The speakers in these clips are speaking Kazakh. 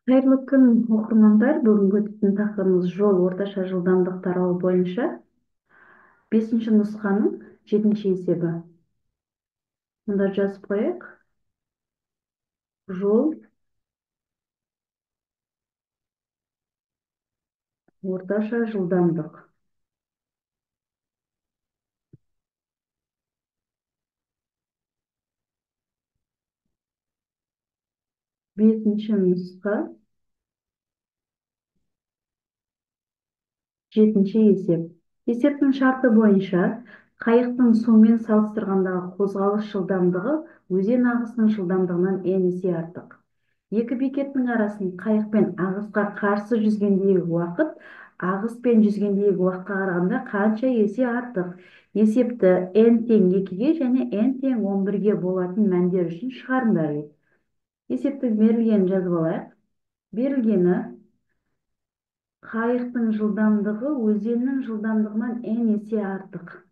Қайырлы күн, оқырмандар. Бүгінгі өтетін тақырыбымыз жол орташа жылдамдық тарауы бойынша бесінші нұсқаның жетінші есебі. Мұнда жазып қояйық. Жол орташа жылдамдық. Бесінші нұсқа жетінші есеп. Есептің шарты бойынша қайықтың сумен салыстырғандағы қозғалыс жылдамдығы өзен ағысының жылдамдығынан n есе артық. Екі бекеттің арасын қайықпен ағысқа қарсы жүзгендегі уақыт ағыспен жүзгендегі уақытқа қарағанда қанша есе артық? Есепті n тең 2-ге және n тең 11-ге болатын мәндер үшін шығарыңдар дейді. Есептің берілгенін жазып алайық. Берілгені қайықтың жылдамдығы өзеннің жылдамдығынан n есе артық.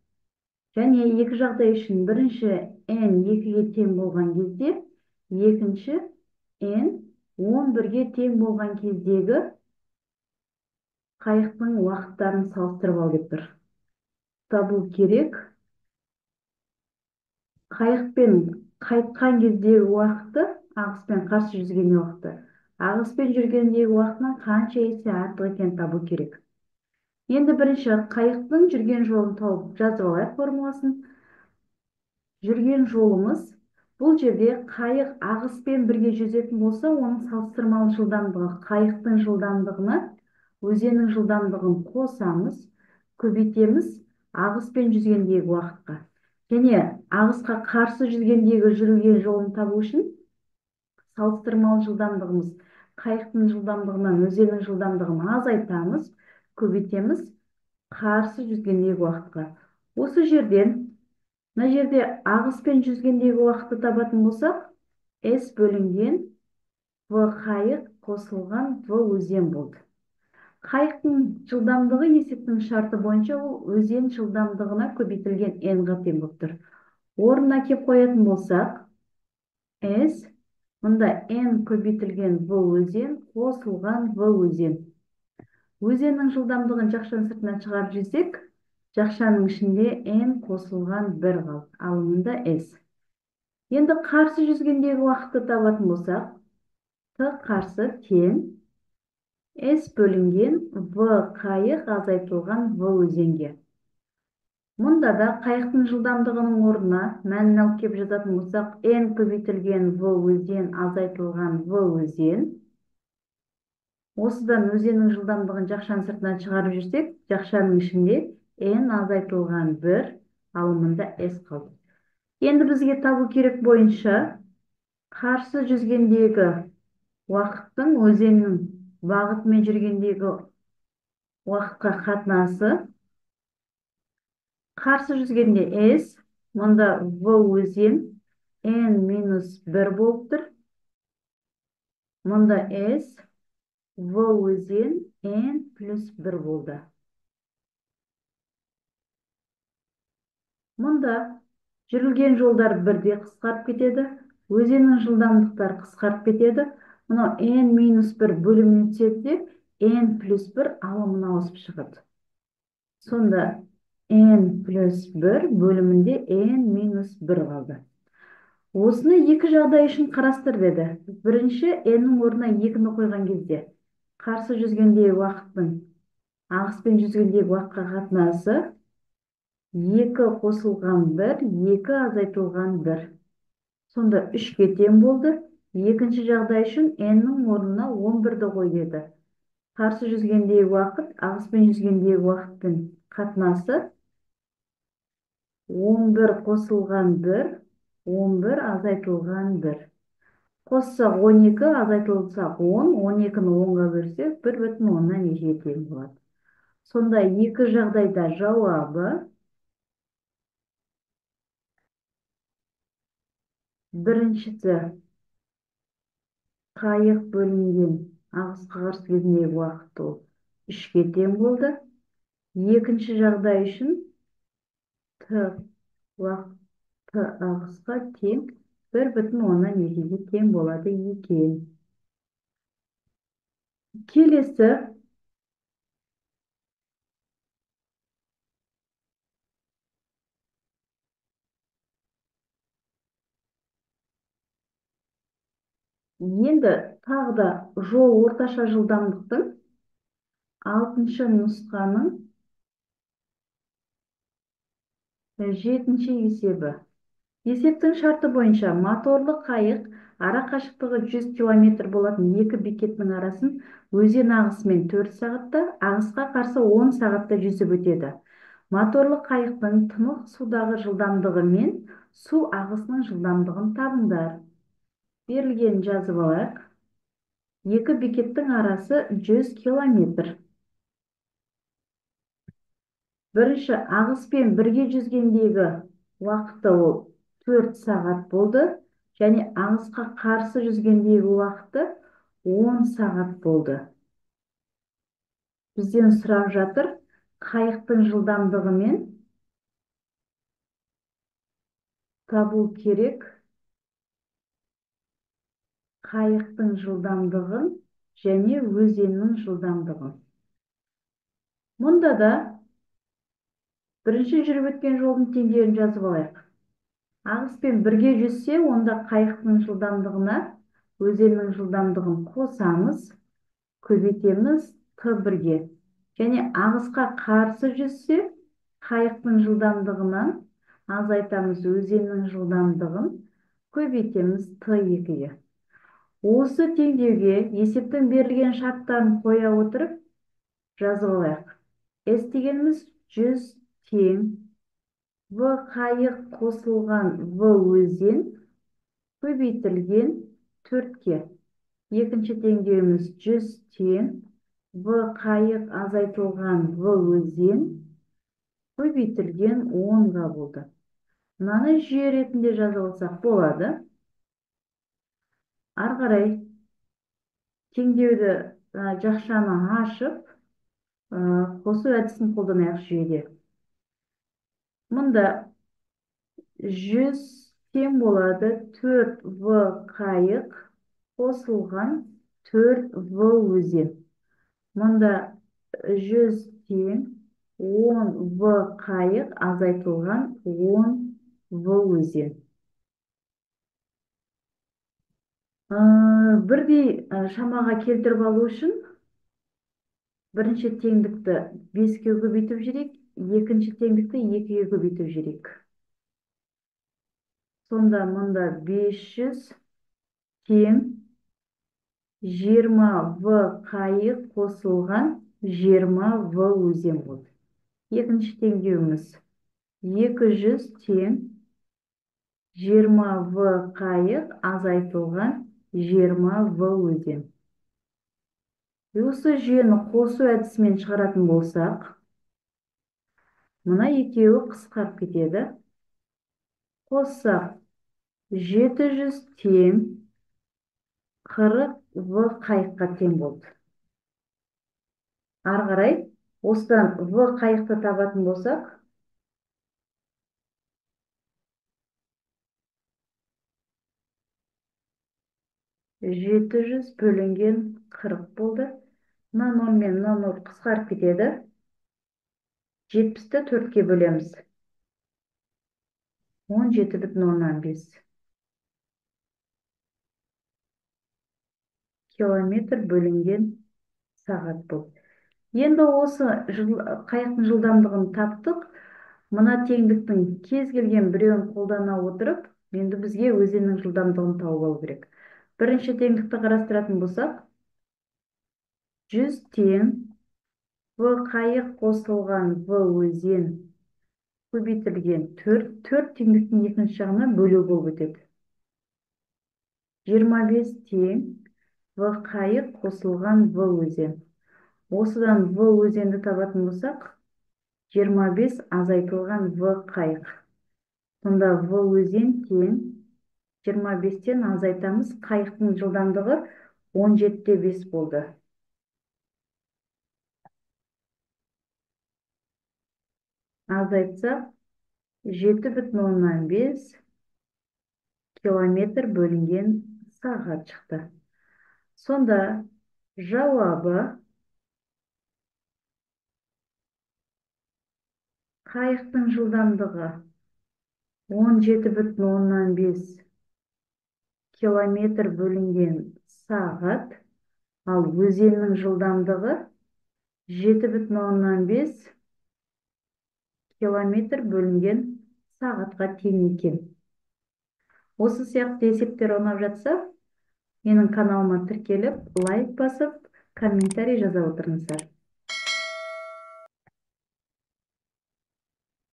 Және екі жағдай үшін бірінші n 2-ге тең болған кезде, екінші n 11-ге тең болған кездегі қайықтың уақыттарын салыстырып ал деп тұр. Табу керек. Қайықпен қайтқан кездегі уақыты, ағыспен қарсы жүзгенде уақыты, ағыспен жүргендегі уақытынан қанша есе артық екенін табу керек. Енді бірінші қайықтың жүрген жолын тауып жазып алайық формуласын. Жүрген жолымыз, бұл жерде қайық ағыспен бірге жүзетін болса, оның салыстырмалы жылдамдығы қайықтың жылдамдығына өзеннің жылдамдығын қосамыз, көбейтеміз ағыспен жүзгендегі уақытқа. Және ағысқа қарсы жүзгендегі жүрілген жолын табу үшін салыстырмалы жылдамдығымыз қайықтың жылдамдығынан өзеннің жылдамдығын азайтамыз, көбейтеміз қарсы жүзгендегі уақытқа. Осы жерден мына жерде ағыспен жүзгендегі уақытты табатын болсақ, S бөлінген V қайық қосылған V өзен болды. Қайықтың жылдамдығы есептің шарты бойынша ол өзен жылдамдығына көбейтілген n-ға тең болып тұр. Орнына келіп қоятын болсақ, S мұнда n көбейтілген V өзен қосылған V өзен. Өзеннің жылдамдығын жақшаның сыртына шығарып жіберсек, жақшаның ішінде n қосылған 1 қалды. Ал мұнда S. Енді қарсы жүзгендегі уақытты табатын болсақ, Т қарсы тең S бөлінген V қайық азайтылған V өзенге. Мұнда да қайықтың жылдамдығының орнына мәнін алып келіп жазатын болсақ, n көбейтілген V өзен азайтылған V өзен. Осыдан өзеннің жылдамдығын жақшаның сыртынан шығарып жүрсек, жақшаның ішінде n азайтылған 1, алымында S қалды. Енді бізге табу керек бойынша қарсы жүзгендегі уақыттың өзеннің бағытымен жүргендегі уақытқа қатынасы. Қарсы жүзгенде S, мұнда V өзен n-1 болып тұр. Мұнда S, V өзен n+1 болды. Мұнда жүрілген жолдар бірде қысқарып кетеді, өзеннің жылдамдықтары қысқарып кетеді. Мұнау n-1 бөліміне түседі, n+1 алымына ауысып шығады. Сонда n+1 бөлімінде n-1 қалды. Осыны екі жағдай үшін қарастыр деді. Бірінші, n-нің орнына 2-ні қойған кезде қарсы жүзгендегі уақыттың ағыспен жүзгендегі уақытқа қатынасы 2 қосылған 1, 2 азайтылған 1. Сонда 3-ге тең болды. Екінші жағдай үшін n-нің орнына 11-ді қой деді. Қарсы жүзгендегі уақыт, ағыспен жүзгендегі уақыттың қатынасы 11 қосылған 1, 11 азайтылған 1. Қоссақ 12, азайтылсақ 10, 12-ні 10-ға бөлсек 1,10-ға тең болады. Сонда екі жағдайда жауабы біріншісі қайық бөлінген ағысқа қарсы кезіндегі уақыт ол 3-ге тең болды. Екінші жағдай үшін Т ағысқа тең 1,10-ға тең болады екен. Келесі, енді тағы да жол орташа жылдамдықтың алтыншы нұсқаның жетінші есебі. Есептің шарты бойынша моторлы қайық ара қашықтығы 100 километр болатын екі бекеттің арасын өзен ағысымен 4 сағатта, ағысқа қарсы 10 сағатта жүзіп өтеді. Моторлы қайықтың тынық судағы жылдамдығы мен су ағысының жылдамдығын табыңдар. Берілген жазып алайық. Екі бекеттің арасы 100 километр. Бірінші ағыспен бірге жүзгендегі уақыты ол 4 сағат болды. Және ағысқа қарсы жүзгендегі уақыты 10 сағат болды. Бізден сұрап жатыр, қайықтың жылдамдығымен табу керек. Қайықтың жылдамдығын және өзеннің жылдамдығын. Мұнда да бірінші жүріп өткен жолдың теңдеуін жазып алайық. Ағыспен бірге жүзсе, онда қайықтың жылдамдығына өзеннің жылдамдығын қосамыз, көбейтеміз Т1-ге. Және ағысқа қарсы жүзсе, қайықтың жылдамдығынан азайтамыз өзеннің жылдамдығын, көбейтеміз Т2-ге. Осы теңдеуге есептің берілген шарттарын қоя отырып жазып алайық. S дегеніміз 100 тең В қайық қосылған В өзен көбейтілген 4-ке. Екінші теңдеуіміз 100 тең В қайық азайтылған В өзен көбейтілген 10-ға болды. Мынаны жүйе ретінде жазып алсақ болады. Ары қарай теңдеуді жақшаны ашып, қосу әдісін қолданайық жүйеде. Мұнда 100 тең болады 4В қайық қосылған 4В өзен. Мұнда 100 тең 10В қайық азайтылған 10В өзен. Бірдей шамаға келтіріп алу үшін бірінші теңдікті 5-ке көбейтіп жүрейік, екінші теңдікті 2-ге көбейтіп жүрейік. Сонда мұнда 500 тең 20В қайық қосылған 20В өзен болды. Екінші теңдеуіміз 200 тең 20В қайық азайтылған 20В өзен. Осы жүйені қосу әдісімен шығаратын болсақ, мына екеуі қысқарып кетеді. Қоссақ 700 тең 40В қайыққа тең болды. Ары қарай осыдан В қайықты табатын болсақ, 700 бөлінген 40 болды. Мына 0 мен 0 қысқарып кетеді. 70-ті 4-ке бөлеміз. 17,5 километр бөлінген сағат болды. Енді осы қайықтың жылдамдығын таптық. Мына теңдіктің кез келген біреуін қолдана отырып, енді бізге өзеннің жылдамдығын тауып алу керек. Бірінші теңдікті қарастыратын болсақ, 100 тең В қайық қосылған В өзен көбейтілген 4 теңдіктің екінші жағына бөлу болып өтеді. 25 тең В қайық қосылған В өзен. Осыдан В өзенді табатын болсақ, 25 азайтылған В қайық. Сонда В өзен тең 25-тен азайтамыз, қайықтың жылдамдығы 17,5 болды. Азайтсақ 7,5 километр бөлінген сағат шықты. Сонда Жауабы: қайықтың жылдамдығы 17,5 километр бөлінген сағат, ал өзеннің жылдамдығы 7,5 километр бөлінген сағатқа тең екен. Осы сияқты есептер ұнап жатса, менің каналыма тіркеліп, лайк басып, комментарий жаза отырыңыздар.